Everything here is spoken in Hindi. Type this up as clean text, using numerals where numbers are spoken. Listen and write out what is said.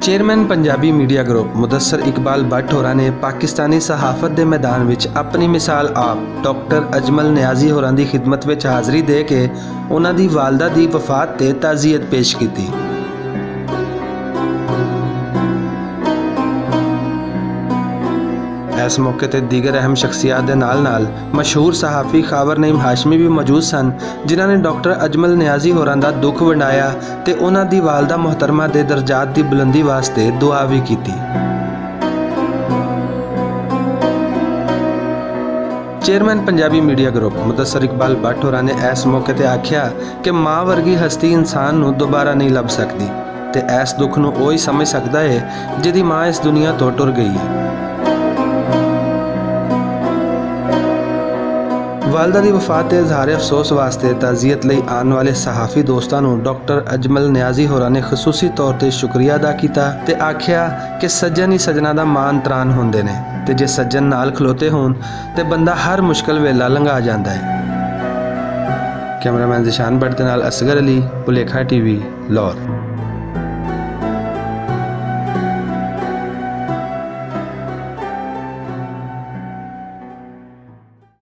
Chairman Punjabi media group Mudassar Iqbal Bhatt होरां ने पाकिस्तानी सहाफत के मैदान में अपनी मिसाल आप डॉक्टर अजमल न्याजी होरां दी खिदमत में हाज़री दे के उन्हां दी वालदा दी वफात ते ताज़ियत पेश की। इस मौके ते दीगर अहम शख्सियात के नाल मशहूर सहाफ़ी खावर नईम हाशमी भी मौजूद सन, जिन्होंने डॉक्टर अजमल न्याजी होरां दा दुख वंडाया ते उन्हां दी वालदा मोहतरमा दे दर्जात दी बुलंदी वास्ते दुआ भी की। Chairman Punjabi media group Mudassar Iqbal Bhatt होरां ने इस मौके ते आख्या कि माँ वर्गी हस्ती इंसान नूं दोबारा नहीं लभ सकती ते इस दुख नूं ओही समझ सकता है जिहदी माँ इस दुनिया तो टुर गई है। वालदा की वफात के इजहार अफसोस वास्ते ताज़ियत लई आने वाले सहाफ़ी दोस्तों को डॉक्टर अजमल न्याजी होरां ने खसूसी तौर पर शुक्रिया अदा किया ते आख्या कि सज्जन ही सज्जना का मान त्राण होंदे ने ते जे सज्जन नाल खलोते होन ते बंदा हर मुश्किल वेला लंघा जाता है। कैमरामैन ज़िशान भट्ट दे नाल असगर अली, भुलेखा टीवी, लाहौर।